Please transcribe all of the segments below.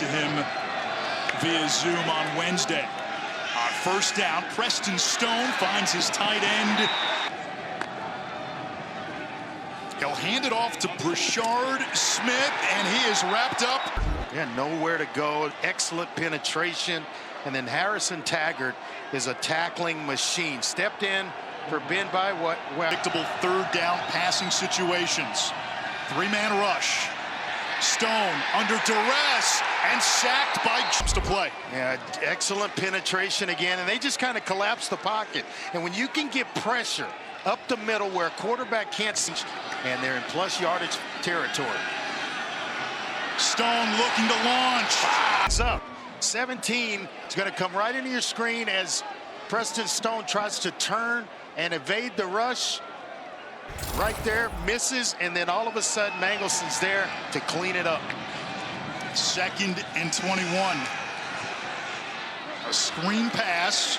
to him via Zoom on Wednesday. On first down, Preston Stone finds his tight end. He'll hand it off to Brashard Smith, and he is wrapped up. Yeah, nowhere to go. Excellent penetration. And then Harrison Taggart is a tackling machine. Stepped in for Ben Bywater. Predictable third down passing situations. Three-man rush. Stone under duress and sacked by jumps to play. Yeah, excellent penetration again, and they just kind of collapse the pocket. And when you can get pressure up the middle where a quarterback can't see, and they're in plus yardage territory. Stone looking to launch. It's up. 17 is going to come right into your screen as Preston Stone tries to turn and evade the rush. Right there, misses, and then all of a sudden Mangelson's there to clean it up. 2nd and 21. A screen pass.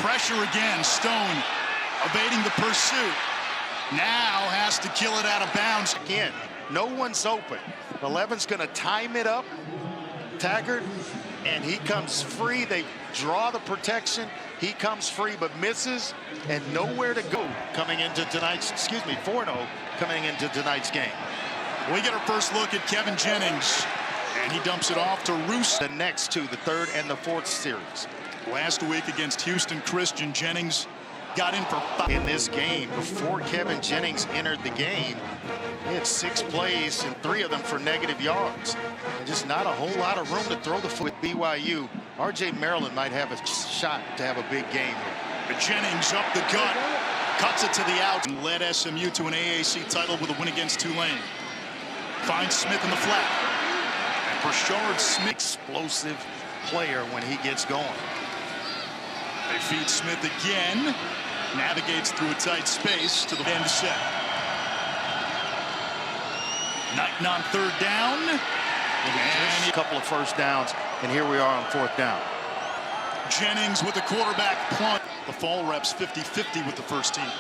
Pressure again. Stone evading the pursuit. Now has to kill it out of bounds. Again, no one's open. 11's going to time it up. Taggart, and he comes free. They draw the protection. He comes free but misses, and nowhere to go coming into tonight's, 4-0 coming into tonight's game. We get our first look at Kevin Jennings, and he dumps it off to Roos. The next two, the third and the fourth series. Last week against Houston Christian, Jennings got in for 5. In this game, before Kevin Jennings entered the game, he had 6 plays and 3 of them for negative yards. And just not a whole lot of room to throw the foot. With BYU, RJ Maryland might have a shot to have a big game here. But Jennings up the gut, cuts it to the out, and led SMU to an AAC title with a win against Tulane. Finds Smith in the flat. And Brashard Smith, explosive player when he gets going. They feed Smith again. Navigates through a tight space to the end set. Knighton on third down. And a couple of first downs, and here we are on 4th down. Jennings with the quarterback punt. The fall reps 50-50 with the first team.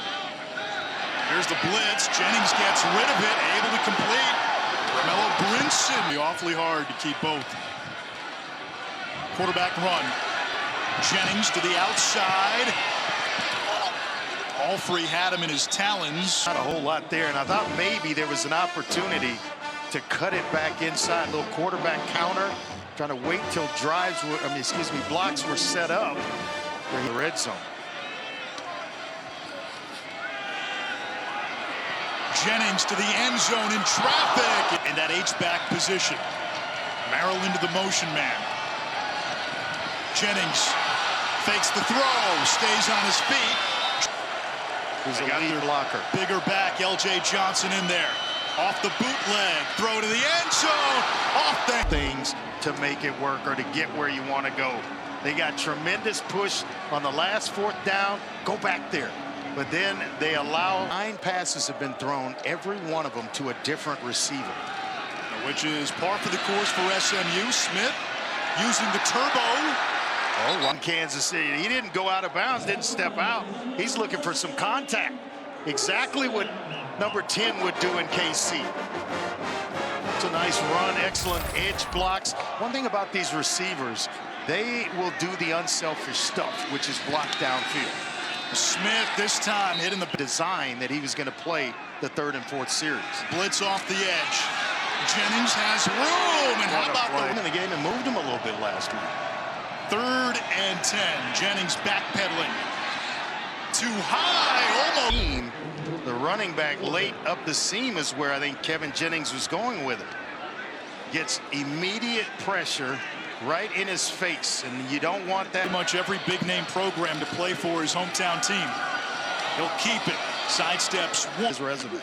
Here's the blitz. Jennings gets rid of it, able to complete. Mello Brinson. Be awfully hard to keep both. Quarterback run. Jennings to the outside. Alfrey had him in his talons. Not a whole lot there, and I thought maybe there was an opportunity to cut it back inside. Little quarterback counter, trying to wait till drives were, blocks were set up for the red zone. Jennings to the end zone in traffic. In that H-back position. Merrill into the motion man. Jennings fakes the throw, stays on his feet. He's a lead blocker. Bigger back, LJ Johnson in there. Off the bootleg, throw to the end zone. Off the things to make it work or to get where you want to go. They got tremendous push on the last 4th down. Go back there. But then they allow 9 passes have been thrown, every one of them to a different receiver. Which is par for the course for SMU. Smith using the turbo. Oh, one Kansas City. He didn't go out of bounds, didn't step out. He's looking for some contact. Exactly what number 10 would do in KC. It's a nice run, excellent edge blocks. One thing about these receivers, they will do the unselfish stuff, which is block downfield. Smith this time hitting the design that he was going to play the 3rd and 4th series. Blitz off the edge. Jennings has room, and how about the in the game and moved him a little bit last week. 3rd and 10. Jennings backpedaling. Too high, almost. The running back late up the seam is where I think Kevin Jennings was going with it. Gets immediate pressure right in his face, and you don't want that. Pretty much every big-name program to play for his hometown team. He'll keep it. Sidesteps one. His resume.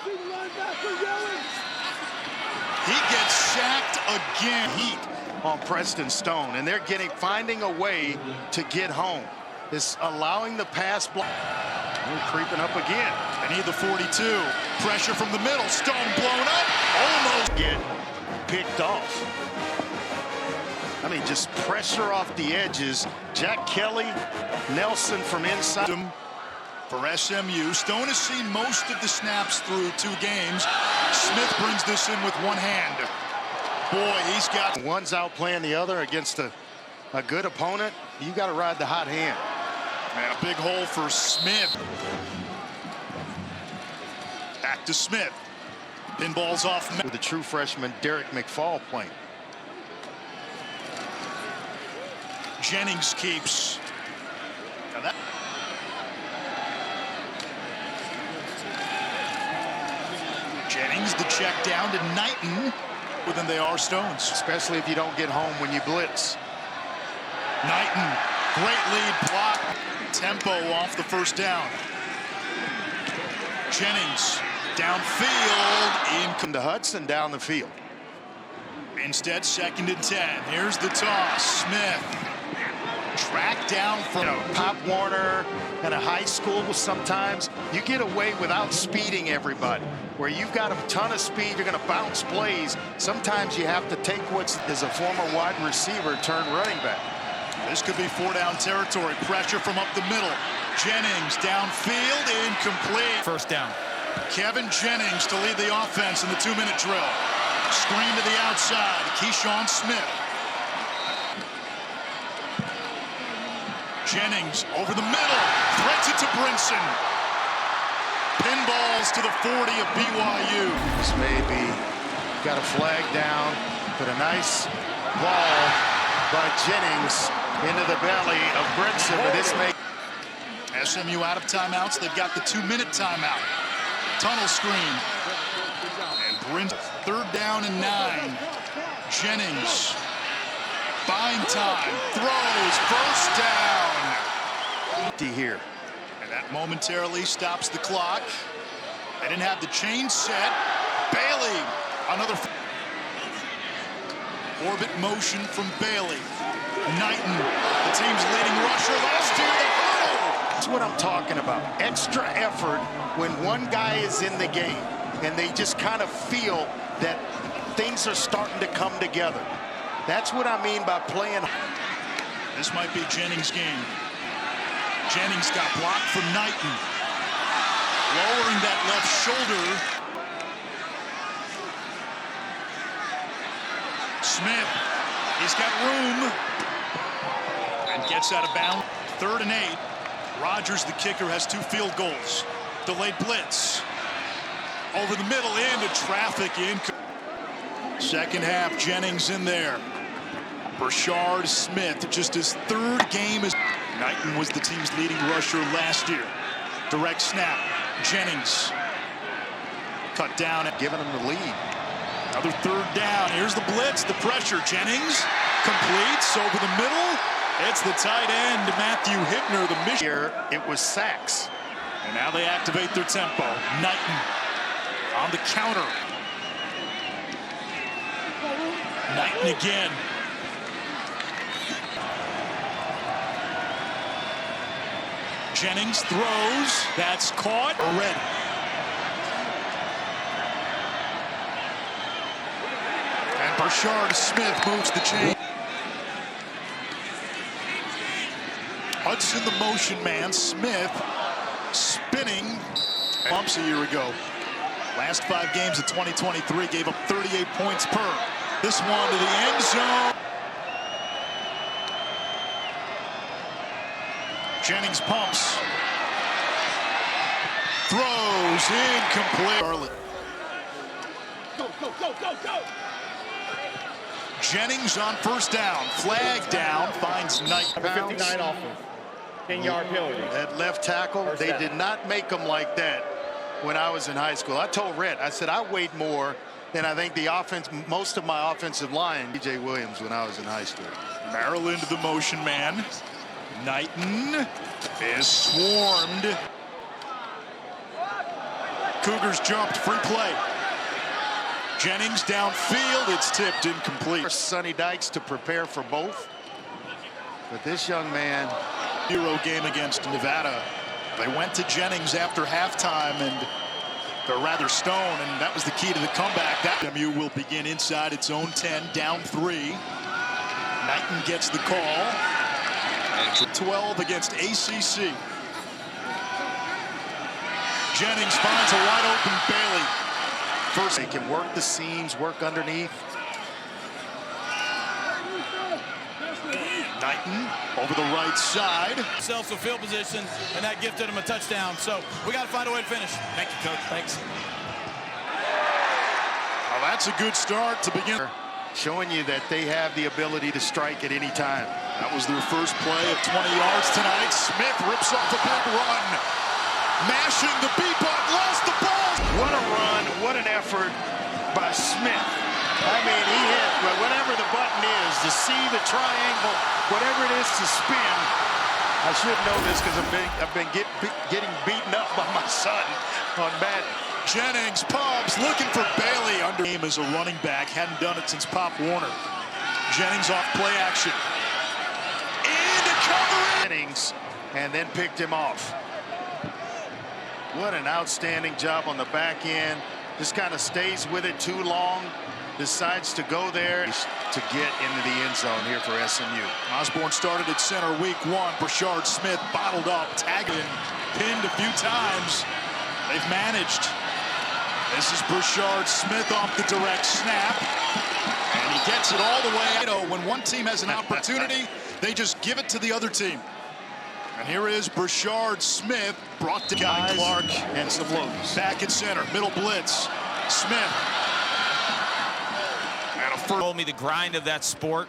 He gets sacked again. Heat on Preston Stone, and they're finding a way to get home. It's allowing the pass block. We're creeping up again. They need the 42. Pressure from the middle. Stone blown up. Almost get picked off. I mean, just pressure off the edges. Jack Kelly, Nelson from inside. For SMU, Stone has seen most of the snaps through 2 games. Smith brings this in with one hand. Boy, he's got... One's outplaying the other against a good opponent. You got to ride the hot hand. And a big hole for Smith. Back to Smith. Pinballs off. With the true freshman Derek McFall playing. Jennings keeps. Now that... Jennings, the check down to Knighton. But then they are Stones. Especially if you don't get home when you blitz. Knighton, great lead block. Tempo off the first down. Jennings, downfield. To Hudson down the field. Instead, 2nd and 10. Here's the toss. Smith. Track down from Pop Warner and a high school. Sometimes you get away without speeding everybody. Where you've got a ton of speed, you're going to bounce plays. Sometimes you have to take what's as a former wide receiver turn running back. This could be 4-down territory. Pressure from up the middle. Jennings downfield, incomplete. First down. Kevin Jennings to lead the offense in the 2-minute drill. Screen to the outside. Keyshawn Smith. Jennings over the middle. Threads it to Brinson. Pinballs to the 40 of BYU. This may be got a flag down, but a nice ball by Jennings into the belly of Brinson. But this may... SMU out of timeouts. They've got the 2-minute timeout. Tunnel screen. And Brinson, 3rd down and 9. Jennings. Buying time. Throws. First down. Here. And that momentarily stops the clock. They didn't have the chain set. Bailey. Another orbit motion from Bailey. Knighton, the team's leading rusher last year. The hurdle. That's what I'm talking about. Extra effort when one guy is in the game and they just kind of feel that things are starting to come together. That's what I mean by playing. This might be Jennings' game. Jennings got blocked from Knighton. Lowering that left shoulder. Smith, he's got room. And gets out of bounds. 3rd and 8. Rogers, the kicker, has 2 field goals. Delayed blitz. Over the middle into traffic. Second half, Jennings in there. Brashard Smith, just his 3rd game as Knighton was the team's leading rusher last year. Direct snap. Jennings cut down and giving him the lead. Another 3rd down. Here's the blitz, the pressure. Jennings completes over the middle. It's the tight end, Matthew Hittner, the mission. Here it was sacks. And now they activate their tempo. Knighton on the counter. Knighton again. Jennings throws. That's caught. Red. And Brashard Smith moves the chain. Hudson the motion man. Smith spinning. Bumps a year ago. Last 5 games of 2023 gave up 38 points per. This one to the end zone. Jennings pumps. Throws incomplete. Charlotte. Go, go, go, go, go. Jennings on 1st down. Flag down. Finds Knight. Number 59 offense. 10-yard penalty. That left tackle, they did not make them like that when I was in high school. I told Rhett, I said, I weighed more than I think the offense, most of my offensive line, DJ Williams, when I was in high school. Maryland, the motion man. Knighton is swarmed. Cougars jumped, free play. Jennings downfield, it's tipped incomplete. Sonny Dykes to prepare for both. But this young man. 0 game against Nevada. They went to Jennings after halftime, and they're rather Stone, and that was the key to the comeback. That SMU will begin inside its own 10, down 3. Knighton gets the call. 12 against ACC. Jennings finds a wide open Bailey. First, they can work the seams, work underneath. Knighton over the right side. Self to field position, and that gifted him a touchdown. So we got to find a way to finish. Thank you, Coach. Thanks. Well, that's a good start to begin. Showing you that they have the ability to strike at any time. That was their first play of 20 yards tonight. Smith rips off a big run. Mashing the B-button, lost the ball. What a run, what an effort by Smith. I mean, he hit whatever the button is, the C, the triangle, whatever it is to spin. I should know this because I've been getting beaten up by my son on Batty. Jennings, Pobbs looking for Bailey. Under game as a running back. Hadn't done it since Pop Warner. Jennings off play action. Into cover. Jennings, and then picked him off. What an outstanding job on the back end. Just kind of stays with it too long. Decides to go there to get into the end zone here for SMU. Osborne started at center week 1. Brashard Smith bottled up, tagged and pinned a few times. They've managed. This is Brashard Smith off the direct snap. And he gets it all the way. You know, when one team has an opportunity, they just give it to the other team. And here is Brashard Smith, brought to Jakai Clark and some lows. back at center. Middle blitz. Smith. And a first. Told me the grind of that sport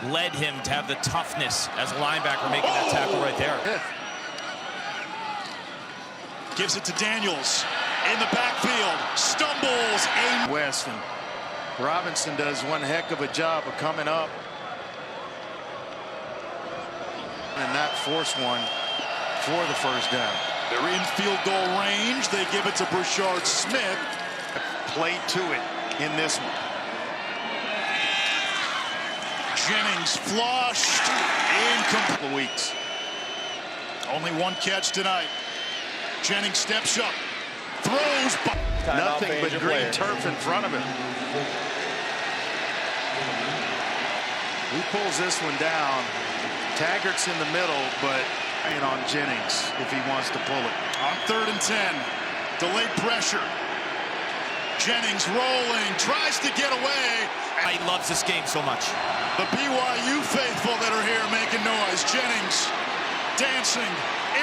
led him to have the toughness as a linebacker making that tackle right there. Gives it to Daniels in the backfield. Stumbles. West, and Robinson does one heck of a job of coming up and not force one for the first down. They're in field goal range. They give it to Brashard Smith. Played to it in this one. Jennings flushed. Incomplete. Weeks. Only one catch tonight. Jennings steps up. Throws. Nothing but green turf in front of him. He pulls this one down. Taggart's in the middle, but on Jennings if he wants to pull it. On 3rd and 10. Delayed pressure. Jennings rolling. Tries to get away. He loves this game so much. The BYU faithful that are here making noise. Jennings dancing,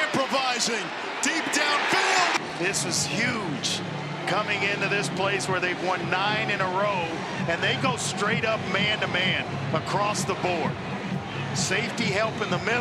improvising, deep downfield. This is huge. Coming into this place where they've won 9 in a row, and they go straight up man-to-man across the board. Safety help in the middle.